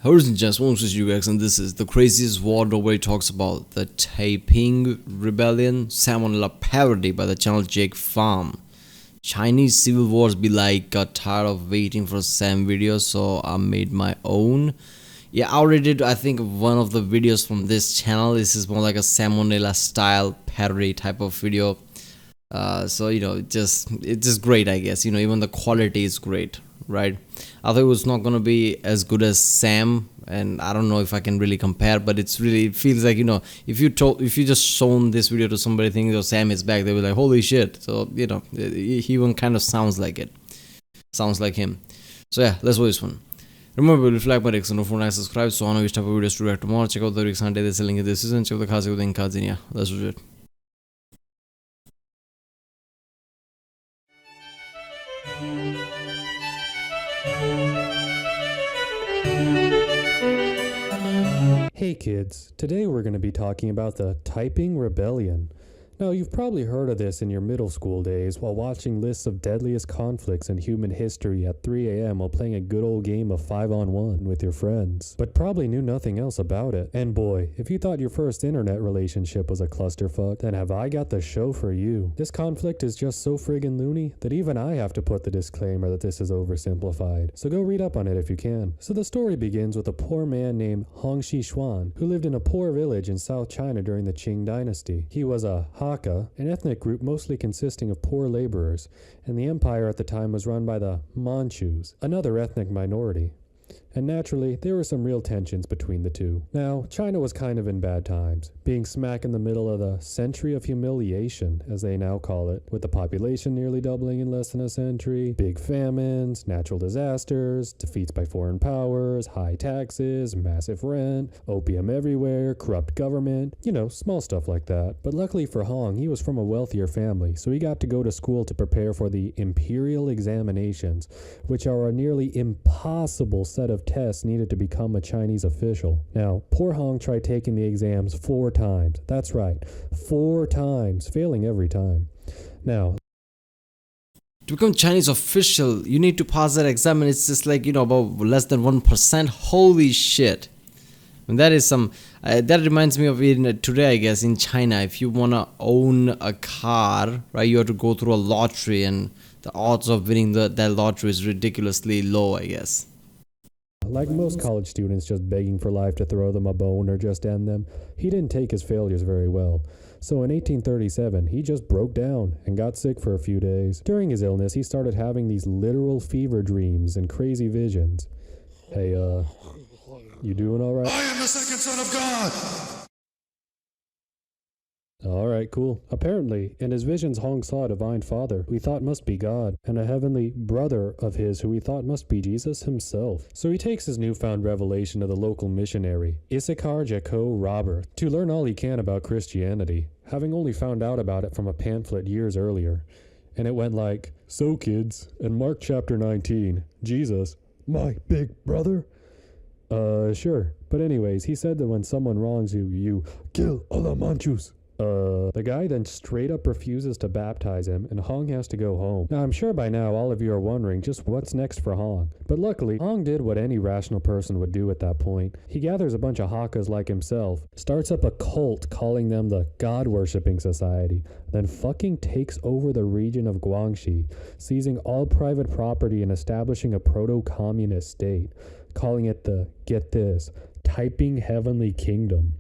Ladies and gents, welcome to Xiuquan, and this is the craziest world where it talks about the Taiping Rebellion, salmonella parody by the channel Xiuquan. Chinese civil wars be like, got tired of waiting for Sam videos, so I made my own. Yeah, I already did, I think, one of the videos from this channel. This is more like a salmonella style parody type of video. So it's just great, I guess. Even the quality is great, right? I thought it was not gonna be as good as Sam, and I don't know if I can really compare, but it feels like, if you just shown this video to somebody thinking Sam is back, they will be like, holy shit. So he even kind of sounds like him. So yeah, let's watch this one. Remember, if you like my reaction, don't forget to subscribe so I know which type of videos to react to more. Check out the reaction today, there's a link in this season. Check out the cards with the cards in here. Let's do it. Hey kids, today we're going to be talking about the Taiping Rebellion. Now, you've probably heard of this in your middle school days while watching lists of deadliest conflicts in human history at 3 a.m. while playing a good old game of 5-on-1 with your friends, but probably knew nothing else about it. And boy, if you thought your first internet relationship was a clusterfuck, then have I got the show for you. This conflict is just so friggin' loony that even I have to put the disclaimer that this is oversimplified, so go read up on it if you can. So the story begins with a poor man named Xiuquan, who lived in a poor village in South China during the Qing dynasty. He was a Hakka, an ethnic group mostly consisting of poor laborers, and the empire at the time was run by the Manchus, another ethnic minority. And naturally, there were some real tensions between the two. Now, China was kind of in bad times, being smack in the middle of the century of humiliation, as they now call it, with the population nearly doubling in less than a century, big famines, natural disasters, defeats by foreign powers, high taxes, massive rent, opium everywhere, corrupt government, small stuff like that. But luckily for Hong, he was from a wealthier family, so he got to go to school to prepare for the imperial examinations, which are a nearly impossible set of tests needed to become a Chinese official. Now, poor Hong tried taking the exams 4 times. That's right, 4 times, failing every time. Now, to become Chinese official, you need to pass that exam, and it's just like, about less than 1%. Holy shit. And that is that reminds me of today, I guess, in China, if you want to own a car, right, you have to go through a lottery, and the odds of winning that lottery is ridiculously low, I guess. Like most college students just begging for life to throw them a bone or just end them, he didn't take his failures very well. So in 1837, he just broke down and got sick for a few days. During his illness, he started having these literal fever dreams and crazy visions. Hey, you doing all right? I am the second son of God! Alright, cool. Apparently, in his visions, Hong saw a divine father who he thought must be God, and a heavenly brother of his who he thought must be Jesus himself. So he takes his newfound revelation to the local missionary, Issachar Jaco Robert, to learn all he can about Christianity, having only found out about it from a pamphlet years earlier. And it went like, so kids, in Mark chapter 19, Jesus, my big brother? Sure. But anyways, he said that when someone wrongs you, you kill all the Manchus. The guy then straight up refuses to baptize him, and Hong has to go home. Now, I'm sure by now all of you are wondering just what's next for Hong. But luckily, Hong did what any rational person would do at that point. He gathers a bunch of Hakkas like himself, starts up a cult calling them the God-worshipping society, then fucking takes over the region of Guangxi, seizing all private property and establishing a proto-communist state, calling it the, get this, Taiping Heavenly Kingdom.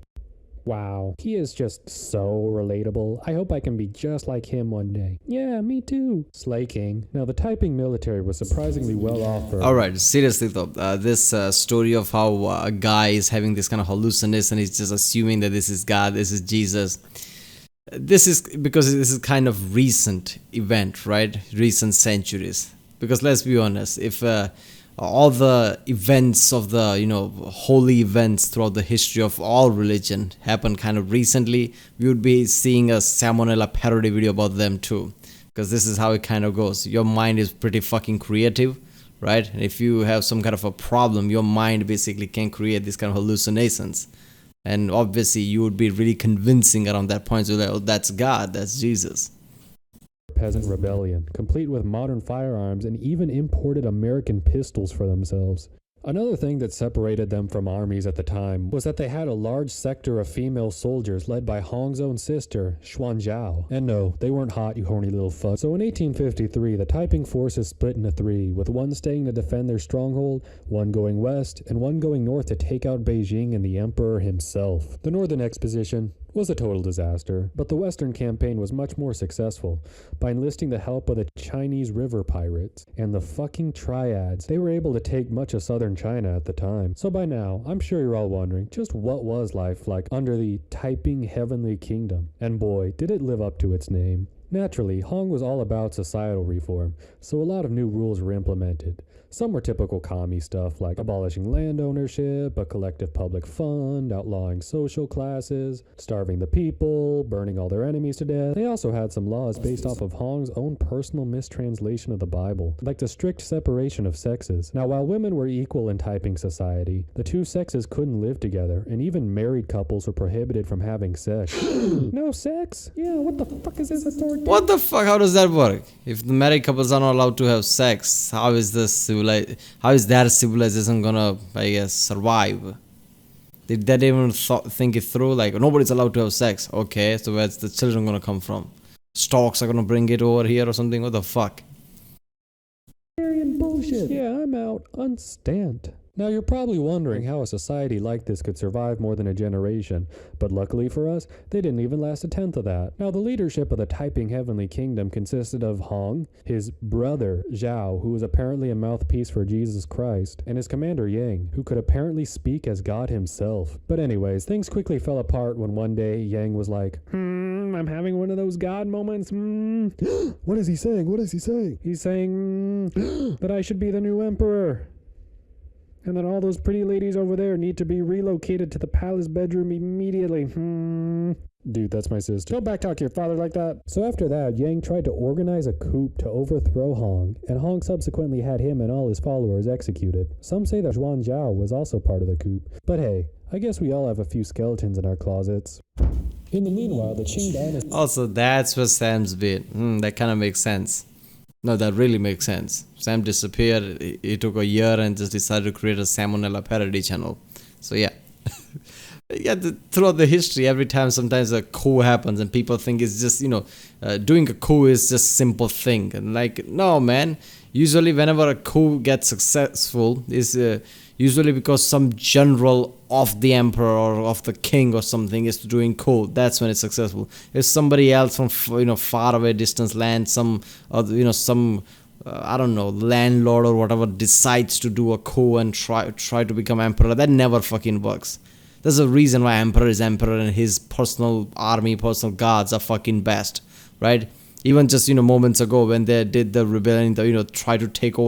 Wow, he is just so relatable. I hope I can be just like him one day. Yeah, me too. Slay King. Now, the Taiping military was surprisingly well off for... Alright, seriously though, this story of how a guy is having this kind of hallucination, he's just assuming that this is God, this is Jesus. This is because this is kind of recent event, right? Recent centuries. Because let's be honest, if all the events of the holy events throughout the history of all religion happened kind of recently, we would be seeing a salmonella parody video about them too, because this is how it kind of goes. Your mind is pretty fucking creative, right? And if you have some kind of a problem, your mind basically can create these kind of hallucinations, and obviously you would be really convincing around that point. So that, oh, that's God, that's Jesus. Peasant rebellion, complete with modern firearms and even imported American pistols for themselves. Another thing that separated them from armies at the time was that they had a large sector of female soldiers led by Hong's own sister, Xiuquan. And no, they weren't hot, you horny little fuck. So in 1853, the Taiping forces split into three, with one staying to defend their stronghold, one going west, and one going north to take out Beijing and the emperor himself. The northern exposition was a total disaster, but the western campaign was much more successful. By enlisting the help of the Chinese river pirates and the fucking triads, they were able to take much of southern China at the time. So by now, I'm sure you're all wondering, just what was life like under the Taiping Heavenly Kingdom? And boy, did it live up to its name. Naturally, Hong was all about societal reform, so a lot of new rules were implemented. Some were typical commie stuff like abolishing land ownership, a collective public fund, outlawing social classes, starving the people, burning all their enemies to death. They also had some laws based off of Hong's own personal mistranslation of the Bible, like the strict separation of sexes. Now, while women were equal in Taiping society, the two sexes couldn't live together, and even married couples were prohibited from having sex. No sex? Yeah, what the fuck is this authority? What the fuck? How does that work? If the married couples are not allowed to have sex, how is that civilization gonna, I guess, survive? Did they even think it through? Like, nobody's allowed to have sex. Okay, so where's the children gonna come from? Storks are gonna bring it over here or something? What the fuck? Bullshit. Yeah, I'm out. Unstand. Now you're probably wondering how a society like this could survive more than a generation, but luckily for us, they didn't even last a tenth of that. Now the leadership of the Taiping Heavenly Kingdom consisted of Hong, his brother Zhao, who was apparently a mouthpiece for Jesus Christ, and his commander Yang, who could apparently speak as God himself. But anyways, things quickly fell apart when one day Yang was like, I'm having one of those God moments. What is he saying? What is he saying? He's saying that I should be the new emperor. And that all those pretty ladies over there need to be relocated to the palace bedroom immediately. Dude, that's my sister. Don't backtalk to your father like that. So after that, Yang tried to organize a coup to overthrow Hong, and Hong subsequently had him and all his followers executed. Some say that Zhuan Zhao was also part of the coup. But hey, I guess we all have a few skeletons in our closets. In the meanwhile, the Qing dynasty... Also, that's where Sam's bit. That kind of makes sense. No, that really makes sense. Sam disappeared. It took a year and just decided to create a salmonella parody channel. So yeah. Yeah, throughout the history, every time sometimes a coup happens and people think it's just, doing a coup is just simple thing. And like, no, man. Usually whenever a coup gets successful, is usually because some general of the emperor or of the king or something is doing coup. That's when it's successful. If somebody else from far away distant land, some I don't know, landlord or whatever decides to do a coup and try to become emperor, that never fucking works. There's a reason why emperor is emperor and his personal army, personal guards are fucking best, right? Even just moments ago when they did the rebellion, try to take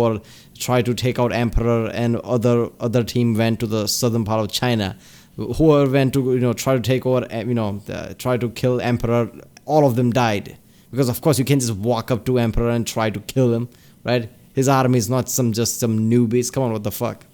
out emperor, and other team went to the southern part of China. Whoever went to try to take over, try to kill emperor, all of them died, because of course you can't just walk up to emperor and try to kill him, right? His army is not just some newbies. Come on, what the fuck?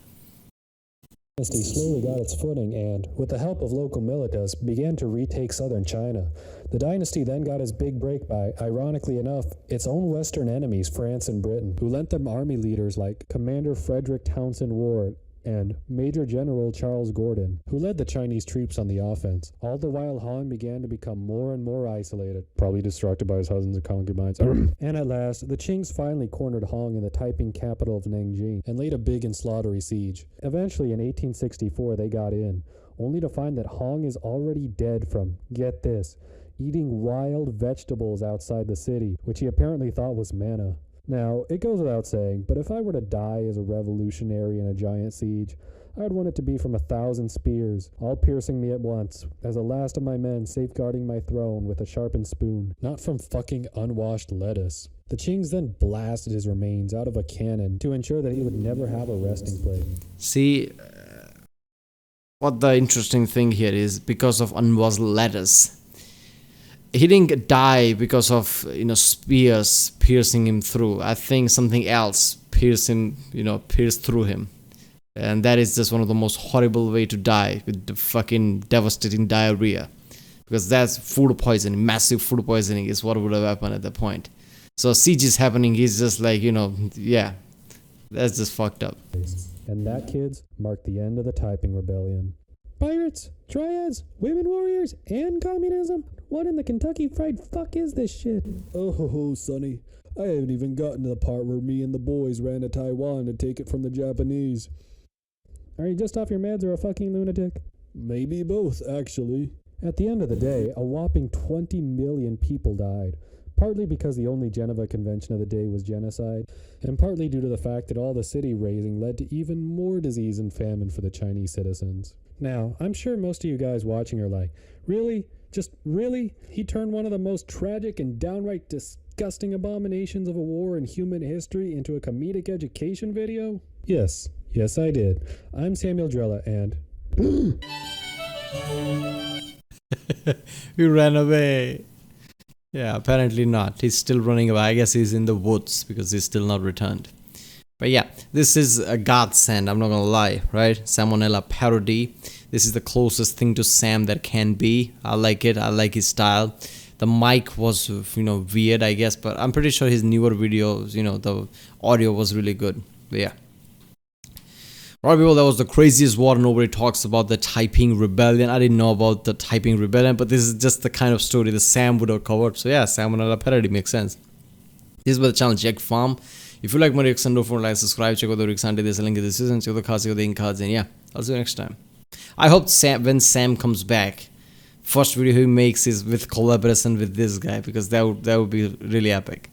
Dynasty slowly got its footing and, with the help of local militias, began to retake southern China. The dynasty then got its big break by, ironically enough, its own western enemies, France and Britain, who lent them army leaders like Commander Frederick Townsend Ward and Major General Charles Gordon, who led the Chinese troops on the offense. All the while, Han began to become more and more isolated, probably distracted by his husbands and concubines. And at last, the Qings finally cornered Hong in the Taiping capital of Nanjing and laid a big and slaughtery siege. Eventually, in 1864, they got in, only to find that Hong is already dead from, get this, eating wild vegetables outside the city, which he apparently thought was manna. Now, it goes without saying, but if I were to die as a revolutionary in a giant siege, I'd want it to be from 1,000 spears, all piercing me at once, as the last of my men safeguarding my throne with a sharpened spoon, not from fucking unwashed lettuce. The Qings then blasted his remains out of a cannon to ensure that he would never have a resting place. See, what the interesting thing here is, because of unwashed lettuce, he didn't die because of spears piercing him through. I think something else pierced through him, and that is just one of the most horrible way to die, with the fucking devastating diarrhea, because that's food poisoning. Massive food poisoning is what would have happened at that point. So siege is happening. He's just like, yeah, that's just fucked up. And that, kids, marked the end of the Taiping Rebellion. Pirates, triads, women warriors, and communism? What in the Kentucky Fried Fuck is this shit? Oh, Sonny, I haven't even gotten to the part where me and the boys ran to Taiwan to take it from the Japanese. Are you just off your meds or a fucking lunatic? Maybe both, actually. At the end of the day, a whopping 20 million people died, partly because the only Geneva Convention of the day was genocide, and partly due to the fact that all the city raising led to even more disease and famine for the Chinese citizens. Now, I'm sure most of you guys watching are like, really? Just really? He turned one of the most tragic and downright disgusting abominations of a war in human history into a comedic education video? Yes, I did. I'm Samuel Drella, and... He ran away. Yeah, apparently not. He's still running away. I guess he's in the woods because he's still not returned. But yeah, this is a godsend, I'm not gonna lie, right? Salmonella parody. This is the closest thing to Sam that can be. I like it. I like his style. The mic was, weird, I guess, but I'm pretty sure his newer videos, the audio was really good. But yeah. Alright people, that was the craziest war. Nobody talks about the Taiping Rebellion. I didn't know about the Taiping Rebellion, but this is just the kind of story that Sam would have covered. So yeah, Salmonella parody makes sense. This is by the channel Xiuquan. If you like my reaction, don't forget to like, subscribe, check out the reaction, there's a link in the description, check out the cards, check out the ink cards, and yeah, I'll see you next time. I hope when Sam comes back, first video he makes is with collaboration with this guy, because that would be really epic.